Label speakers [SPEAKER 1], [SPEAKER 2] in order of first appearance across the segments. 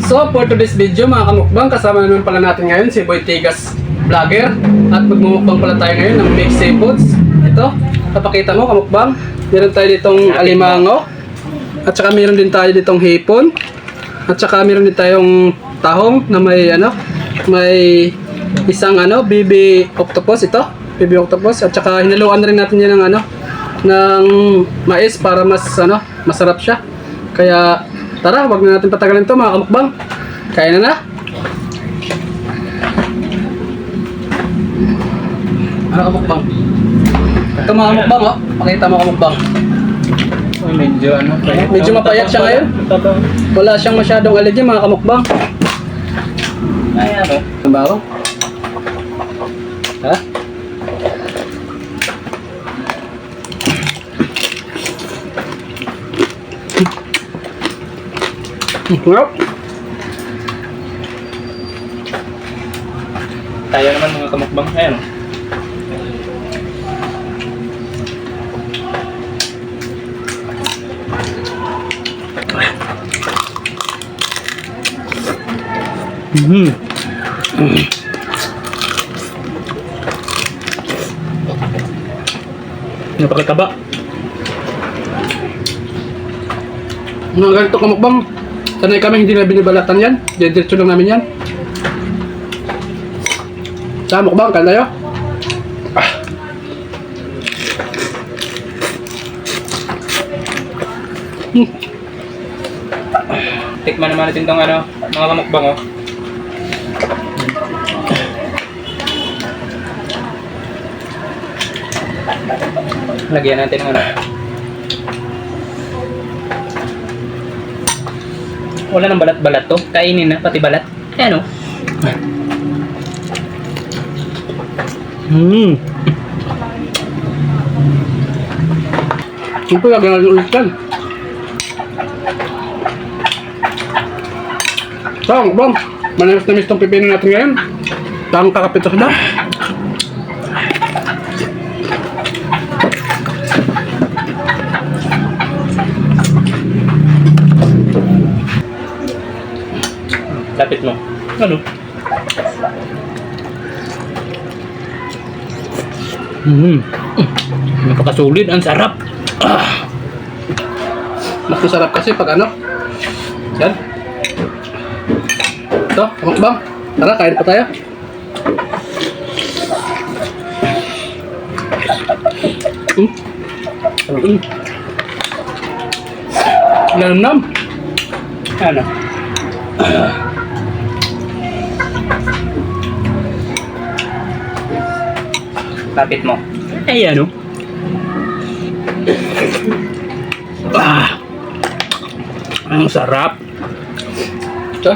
[SPEAKER 1] So for today's video mga kamukbang, kasama naman pala natin ngayon si Boy Tigas Vlogger. At magmumukbang pala tayo ngayon ng mixed seafoods. Ito, papakita mo kamukbang. Meron tayo ditong alimango. At saka meron din tayo ditong hipon. At saka meron din tayong tahong na may may isang baby octopus ito. Baby octopus. At saka hinaluan na rin natin yan ng ng mais para mas masarap siya. Kaya tara, wag na natin patagalin to mga kamukbang. Kain na na. Ano kamukbang? Ito mga kamukbang, oh. Pakita mo kamukbang.
[SPEAKER 2] Ay, medyo
[SPEAKER 1] Mapayat siya ngayon. Wala siyang masyadong allergy mga kamukbang.
[SPEAKER 2] Ay,
[SPEAKER 1] Ang bago. Ha? Well,
[SPEAKER 2] tayo naman mga kamukbang. Ayan. Napakataba.
[SPEAKER 1] mga ganito kamukbang. Sanay kami hindi na binibalatan yan. Diretso lang namin yan. Sa mukbang, kain tayo.
[SPEAKER 2] Tikman naman natin itong mga kamukbang, oh. Lagyan natin ng wala nang balat-balat to. Kainin na, pati balat. Ayan, oh.
[SPEAKER 1] Ito, lagyan natin ulit yan. So, bang, manamis na itong pipino natin ngayon. Tamang kakapitos na.
[SPEAKER 2] Lapit mo. Ano? Napakasulit. Ang sarap.
[SPEAKER 1] Mas masarap kasi pag yan. Ito, kamukbang. Tara, kain pa tayo. Nam-nam.
[SPEAKER 2] Ano? Lapit mo. Ay, ano? Ang sarap.
[SPEAKER 1] Ito.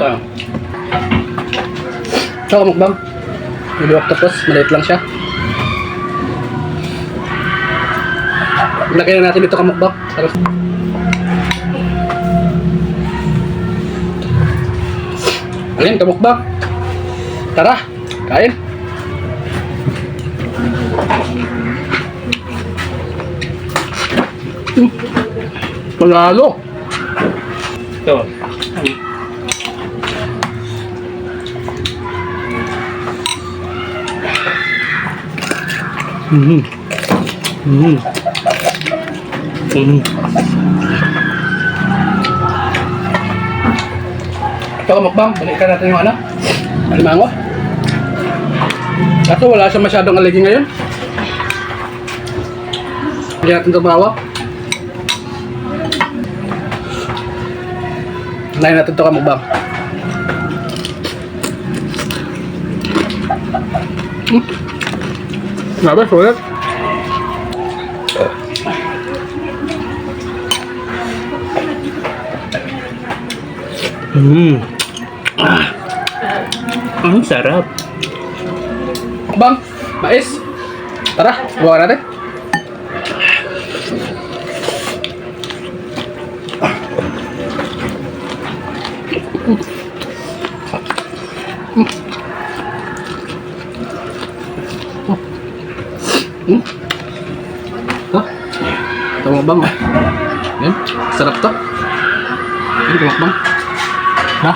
[SPEAKER 1] Ito, kamukbang. Baby octopus, maliit lang siya. Lagyan na natin ito kamukbang. Alin, kamukbang. Tara, kain. Panalo.
[SPEAKER 2] Ito.
[SPEAKER 1] Ito kamukbang, balikan natin yung alimango. Kaso wala siyang masyadong allergy ngayon. Hindi natin ito bawa. Unahin natin ito kamukbang. Grabe, sulit.
[SPEAKER 2] Ang sarap.
[SPEAKER 1] Bang, mais. Tara, buka natin. Tumabang, oh. Yan, sarap to. Yan, tumabang. Ha?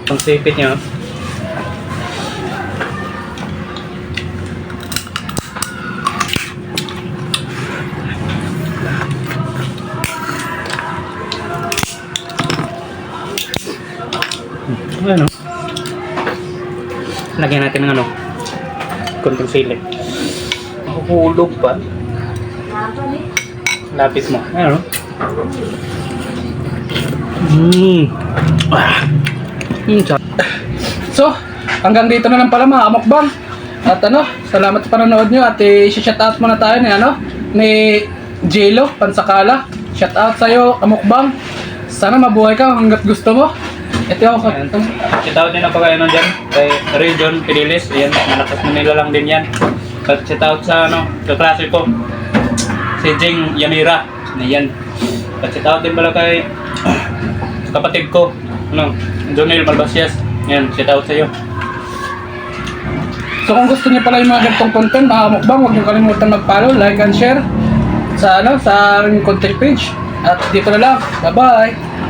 [SPEAKER 2] Pang sipit niya. Ano? Lagyan natin ng ano? Konting sili. Mahuhulog pa. Lapis mo. Ano?
[SPEAKER 1] So, hanggang dito na lang pala mga kamukbang. At ano, salamat sa panonood nyo at i-shout out muna tayo ni ano, ni Jelo Pansakala. Shout out sa'yo kamukbang. Sana mabuhay ka hanggat gusto mo. Ito ako.
[SPEAKER 2] Ayan. Shoutout din ako kayo dyan kay Region Pililis. Ayan, malakas Manila lang din yan. At shoutout sa ano, kaklase ko, si Jing Yamira. Ayan. At shoutout din pala kay kapatid ko, ano, Jonel Malbasias. Ayan, shoutout sa iyo.
[SPEAKER 1] So kung gusto niyo pala yung mga ganitong content, mga kamukbang, huwag niyo kalimutan mag-follow, like and share sa ano, sa aming content page. At dito na lang. Bye-bye!